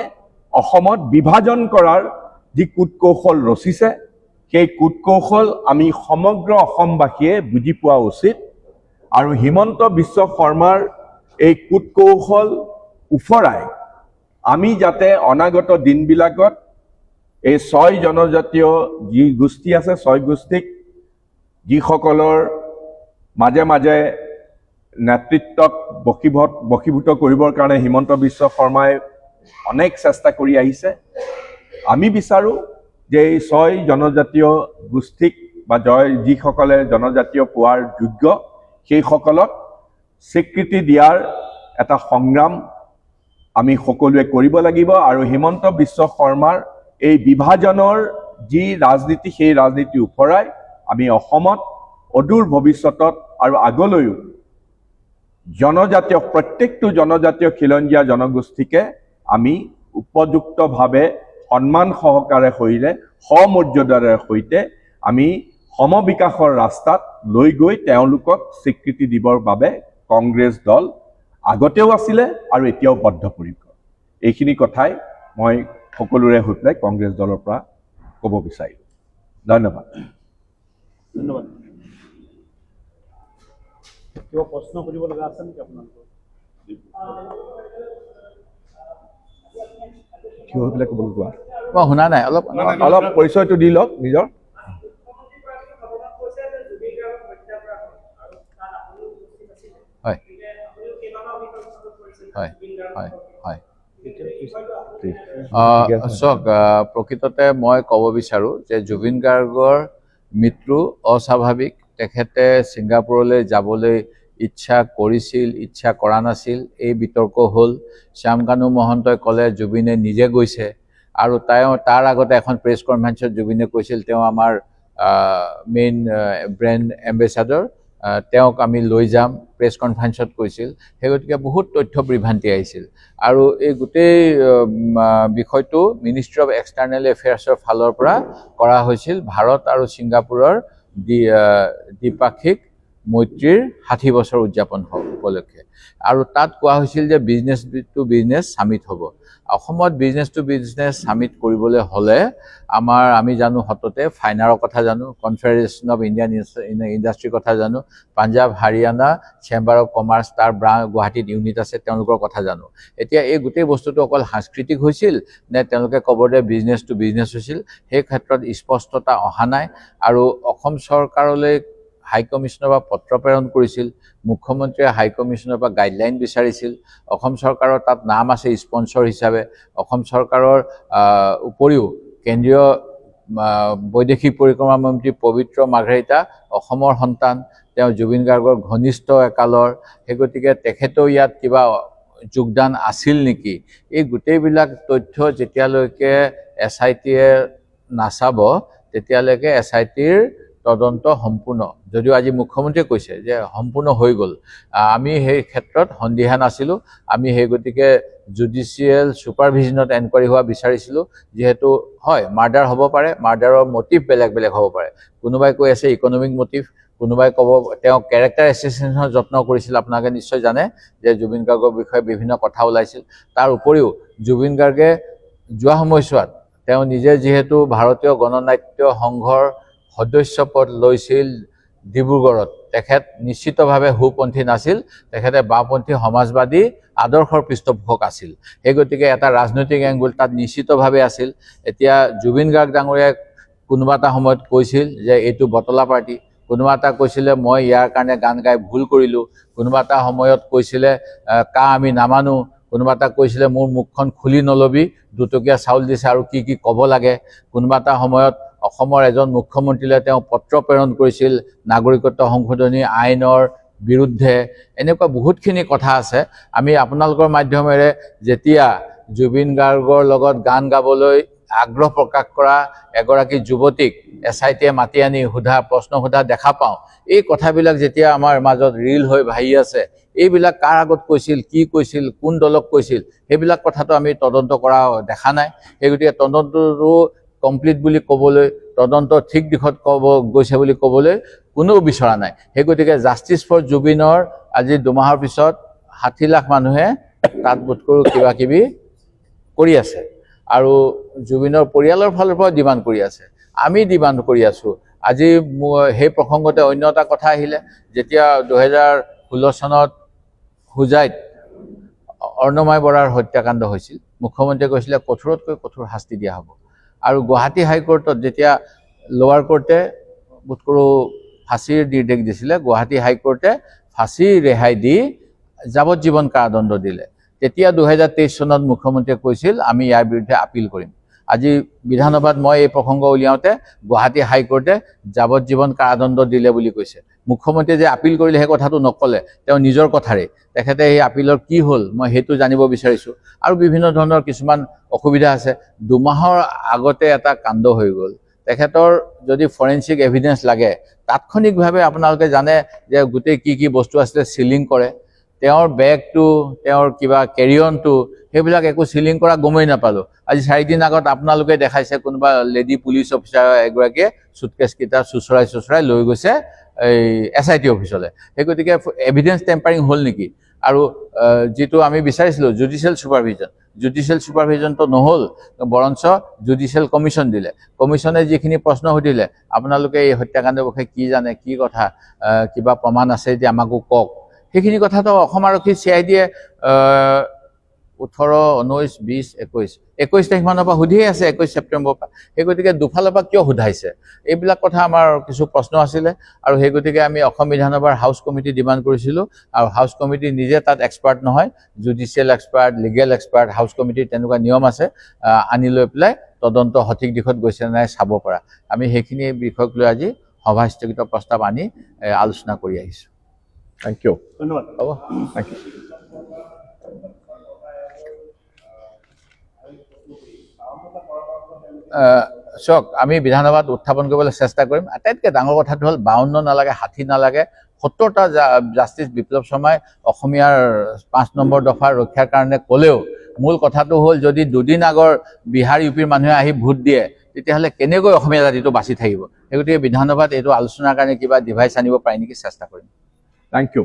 অসমত বিভাজন কৰাৰ যি কূটকৌশল ৰচিছে, সেই কূটকৌশল আমি সমগ্ৰ অসমবাসীয়ে বুজি পোৱা উচিত। আৰু হিমন্ত বিশ্ব শৰ্মাৰ এই কূটকৌশল উফৰাই আমি যাতে অনাগত দিনবিলাকত এই 6 জনজাতীয় যি গোষ্ঠী আছে, 6 গোষ্ঠীক যিসকলৰ মাজে মাজে নেতৃত্বক বশীভূত কৰিবৰ কাৰণে হিমন্ত বিশ্ব শৰ্মাই অনেক চেষ্টা কৰি আহিছে, আমি বিচাৰো যে এই 6 জনজাতীয় গোষ্ঠীক বা যিসকলে জনজাতীয় পোৱাৰ যোগ্য সেইসকলক স্বীকৃতি দিয়াৰ এটা সংগ্ৰাম আমি সকলোৱে কৰিব লাগিব। আৰু হিমন্ত বিশ্ব শৰ্মাৰ এই বিভাজনৰ যি ৰাজনীতি, সেই ৰাজনীতি উফৰাই আমি অসমত অদূৰ ভৱিষ্যতত আৰু আগলৈও জনজাতীয়, প্ৰত্যেকটো জনজাতীয় খিলঞ্জীয়া জনগোষ্ঠীকে আমি উপযুক্তভাৱে সন্মান সহকাৰে সৈতে, সমৰ্যাদাৰে সৈতে আমি সমবিকাশৰ ৰাস্তাত লৈ গৈ তেওঁলোকক স্বীকৃতি দিবৰ বাবে কংগ্ৰেছ দল আগতেও আছিলে আৰু এতিয়াও বদ্ধপৰিকৰ। এইখিনি কথাই মই সকলোৰে হৈ পেলাই কংগ্ৰেছ দলৰ পৰা ক'ব বিচাৰিলোঁ। ধন্যবাদ। ধন্যবাদ। কিবা প্ৰশ্ন কৰিব লগা আছে নেকি আপোনালোকৰ? থিয় হৈ পেলাই ক'বলৈ কোৱা। মই শুনা নাই, অলপ পৰিচয়টো দি লওক নিজৰ। হয় হয় হয় হয়। চাওক, প্ৰকৃততে মই ক'ব বিচাৰোঁ যে জুবিন গাৰ্গৰ মৃত্যু অস্বাভাৱিক। তেখেতে ছিংগাপুৰলৈ যাবলৈ ইচ্ছা কৰিছিল, ইচ্ছা কৰা নাছিল, এই বিতৰ্ক হ'ল। শ্যাম কানু মহন্তই ক'লে জুবিনে নিজে গৈছে, আৰু তাৰ আগতে এখন প্ৰেছ কনফাৰেন্সত জুবিনে কৈছিল তেওঁ আমাৰ মেইন ব্ৰেণ্ড এম্বেচাডৰ, তেওঁক আমি লৈ যাম, প্ৰেছ কনফাৰেন্সত কৈছিল। সেই গতিকে বহুত তথ্য বিভ্ৰান্তি আহিছিল, আৰু এই গোটেই বিষয়টো মিনিষ্ট্ৰী অফ এক্সটাৰ্নেল এফেয়াৰ্ছৰ ফালৰ পৰা কৰা হৈছিল ভাৰত আৰু ছিংগাপুৰৰ দ্বিপাক্ষিক মৈত্ৰীৰ 60 বছৰ উদযাপন উপলক্ষে। আৰু তাত কোৱা হৈছিল যে বিজনেছ টু বিজনেছ ছামিট হ'ব। অসমত বিজনেছ টু বিজনেছ ছামিট কৰিবলৈ হ'লে আমি জানো সততে ফাইনাৰৰ কথা জানো, কনফেডাৰেশ্যন অফ ইণ্ডিয়ান ইণ্ডাষ্ট্ৰীৰ কথা জানো, Punjab Haryana chamber of commerce তাৰ গুৱাহাটীত ইউনিট আছে, তেওঁলোকৰ কথা জানো। এতিয়া এই গোটেই বস্তুটো অকল সাংস্কৃতিক হৈছিল নে তেওঁলোকে ক'ব যে বিজনেছ টু বিজনেছ হৈছিল, সেই ক্ষেত্ৰত স্পষ্টতা অহা নাই। আৰু অসম চৰকাৰলৈ হাই কমিশ্যনৰ পৰা পত্ৰ প্ৰেৰণ কৰিছিল, মুখ্যমন্ত্ৰীয়ে হাই কমিশ্যনৰ পৰা গাইডলাইন বিচাৰিছিল। অসম চৰকাৰৰ তাত নাম আছে স্পন্সৰ হিচাপে। অসম চৰকাৰৰ উপৰিও কেন্দ্ৰীয় বৈদেশিক পৰিক্ৰমা মন্ত্ৰী পবিত্ৰ মাৰ্ঘেৰিটা অসমৰ সন্তান, তেওঁ জুবিন গাৰ্গৰ ঘনিষ্ঠ একালৰ। সেই গতিকে তেখেতেও ইয়াত কিবা যোগদান আছিল নেকি, এই গোটেইবিলাক তথ্য যেতিয়ালৈকে SIT-য়ে নাচাব তেতিয়ালৈকে SIT-ৰ তদন্ত সম্পূৰ্ণ, যদিও আজি মুখ্যমন্ত্ৰীয়ে কৈছে যে সম্পূৰ্ণ হৈ গ'ল, আমি সেই ক্ষেত্ৰত সন্দিহান আছিলোঁ। আমি সেই গতিকে জুডিচিয়েল ছুপাৰভিজনত এনকুৱাৰী হোৱা বিচাৰিছিলোঁ। যিহেতু হয় মাৰ্ডাৰ হ'ব পাৰে, মাৰ্ডাৰৰ মটিভ বেলেগ বেলেগ হ'ব পাৰে। কোনোবাই কৈ আছে ইকনমিক মটিভ, কোনোবাই ক'ব তেওঁ কেৰেক্টাৰ এছেচিনেশ্যনৰ যত্ন কৰিছিল। আপোনালোকে নিশ্চয় জানে যে জুবিন গাৰ্গৰ বিষয়ে বিভিন্ন কথা ওলাইছিল। তাৰ উপৰিও জুবিন গাৰ্গে যোৱা সময়ছোৱাত তেওঁ নিজে যিহেতু ভাৰতীয় গণনাট্য সংঘৰ সদস্য পদ লৈছিল ডিব্ৰুগড়ত, তেখেত নিশ্চিতভাৱে সোঁপন্থী নাছিল, তেখেতে বাওঁপন্থী সমাজবাদী আদৰ্শৰ পৃষ্ঠপোষক আছিল। সেই গতিকে এটা ৰাজনৈতিক এংগুল তাত নিশ্চিতভাৱে আছিল। এতিয়া জুবিন গাৰ্গ ডাঙৰীয়াই কোনোবা এটা সময়ত কৈছিল যে এইটো বটলা পাৰ্টি, কোনোবা এটা কৈছিলে মই ইয়াৰ কাৰণে গান গাই ভুল কৰিলোঁ, কোনোবা এটা সময়ত কৈছিলে আমি নামানো, কোনোবা এটা কৈছিলে মোৰ মুখখন খুলি নলবি, 2 টকীয়া চাউল দিছে আৰু কি কি ক'ব লাগে। কোনোবা এটা সময়ত অসমৰ এজন মুখ্যমন্ত্ৰীলৈ তেওঁ পত্ৰ প্ৰেৰণ কৰিছিল নাগৰিকত্ব সংশোধনী আইনৰ বিৰুদ্ধে। এনেকুৱা বহুতখিনি কথা আছে। আমি আপোনালোকৰ মাধ্যমেৰে যেতিয়া জুবিন গাৰ্গৰ লগত গান গাবলৈ আগ্ৰহ প্ৰকাশ কৰা এগৰাকী যুৱতীক SIT-য়ে মাতি আনি প্ৰশ্ন সোধা দেখা পাওঁ, এই কথাবিলাক যেতিয়া আমাৰ মাজত ৰিল হৈ ভাহি আছে, এইবিলাক কাৰ আগত কৈছিল, কি কৈছিল, কোন দলক কৈছিল, সেইবিলাক কথাটো আমি তদন্ত কৰা দেখা নাই। সেই গতিকে তদন্তটো কমপ্লিট বুলি ক'বলৈ, তদন্ত ঠিক দিশত গৈছে বুলি ক'বলৈ কোনেও বিচৰা নাই। সেই গতিকে জাষ্টিছ ফৰ জুবিনৰ আজি 2 মাহৰ পিছত 60 লাখ মানুহে তাত বোধ কৰোঁ কিবা কিবি কৰি আছে, আৰু জুবিনৰ পৰিয়ালৰ ফালৰ পৰাও ডিমাণ্ড কৰি আছে, আমি ডিমাণ্ড কৰি আছোঁ। আজি সেই প্ৰসংগতে অন্য এটা কথা আহিলে, যেতিয়া 2016 চনত হোজাইত অৰ্ণময় বৰাৰ হত্যাকাণ্ড হৈছিল, মুখ্যমন্ত্ৰীয়ে কৈছিলে কঠোৰতকৈ কঠোৰ শাস্তি দিয়া হ'ব। আৰু গুৱাহাটী হাইকোৰ্টত যেতিয়া লোৱাৰ কোৰ্টে বোধ কৰোঁ ফাঁচীৰ নিৰ্দেশ দিছিলে, গুৱাহাটী হাইকোৰ্টে ফাঁচী ৰেহাই দি যাৱজ্জীৱন কাৰাদণ্ড দিলে। তেতিয়া 2023 চনত মুখ্যমন্ত্ৰীয়ে কৈছিল আমি ইয়াৰ বিৰুদ্ধে আপিল কৰিম। আজি বিধানসভাত মই এই প্ৰসংগ উলিয়াওঁতে গুৱাহাটী হাইকোৰ্টে যাৱজ্জীৱন কাৰাদণ্ড দিলে বুলি কৈছে। মুখ্যমন্ত্ৰীয়ে যে আপিল কৰিলে সেই কথাটো নক'লে, তেওঁ নিজৰ কথাৰে। তেখেতে এই আপিলৰ কি হ'ল মই সেইটো জানিব বিচাৰিছোঁ। আৰু বিভিন্ন ধৰণৰ কিছুমান অসুবিধা আছে। 2 মাহৰ আগতে এটা কাণ্ড হৈ গ'ল। তেখেতৰ যদি ফৰেনচিক এভিডেন্স লাগে, তাৎক্ষণিকভাৱে আপোনালোকে জানে যে গোটেই কি কি বস্তু আছিলে চিলিং কৰে। তেওঁৰ বেগটো, তেওঁৰ কিবা কেৰিয়নটো, সেইবিলাক একো চিলিং কৰা গমেই নাপালোঁ। আজি 4 দিন আগত আপোনালোকে দেখাইছে কোনোবা লেডি পুলিচ অফিচাৰ এগৰাকীয়ে চুটকেছকেইটা চুচৰাই লৈ গৈছে এই SIT অফিচলৈ। সেই গতিকে এভিডেন্স টেম্পাৰিং হ'ল নেকি? আৰু যিটো আমি বিচাৰিছিলোঁ জুডিচিয়েল ছুপাৰভিজনটো নহ'ল, বৰঞ্চ জুডিচিয়েল কমিশ্যন দিলে। কমিশ্যনে যিখিনি প্ৰশ্ন সুধিলে, আপোনালোকে এই হত্যাকাণ্ডৰ বিষয়ে কি জানে, কি কথা, কিবা প্ৰমাণ আছে যদি আমাকো কওক, সেইখিনি কথাটো অসম আৰক্ষী CID-য়ে 18, 19, 20, 21 তাৰিখমানৰ পৰা সুধিয়ে আছে 21 ছেপ্টেম্বৰৰ পৰা সেই গতিকে দুফালৰ পৰা কিয় সোধাইছে এইবিলাক কথা আমাৰ কিছু প্ৰশ্ন আছিলে আৰু সেই গতিকে আমি অসম বিধানসভাৰ হাউচ কমিটি ডিমাণ্ড কৰিছিলোঁ আৰু হাউচ কমিটি নিজে তাত এক্সপাৰ্ট নহয় judicial expert legal expert house কমিটিৰ তেনেকুৱা নিয়ম আছে আনি লৈ পেলাই তদন্ত সঠিক দিশত গৈছে নাই চাব পৰা আমি সেইখিনি বিষয়ক লৈ আজি সভা স্থগিত প্ৰস্তাৱ আনি আলোচনা কৰি আহিছোঁ থেংক ইউ ধন্যবাদ হ'ব থেংক ইউ চাওক আমি বিধানসভাত উত্থাপন কৰিবলৈ চেষ্টা কৰিম আটাইতকৈ ডাঙৰ কথাটো হ'ল 52 নালাগে 60 নালাগে 70টা জাষ্টিছ বিপ্লৱ শৰ্মাই অসমীয়াৰ 5 নম্বৰ দফাৰ ৰক্ষাৰ কাৰণে ক'লেও মূল কথাটো হ'ল যদি দুদিন আগৰ বিহাৰ ইউপিৰ মানুহে আহি ভোট দিয়ে তেতিয়াহ'লে কেনেকৈ অসমীয়া জাতিটো বাচি থাকিব সেই গতিকে বিধানসভাত এইটো আলোচনাৰ কাৰণে কিবা ডিভাইচ আনিব পাৰি নেকি চেষ্টা কৰিম থেংক ইউ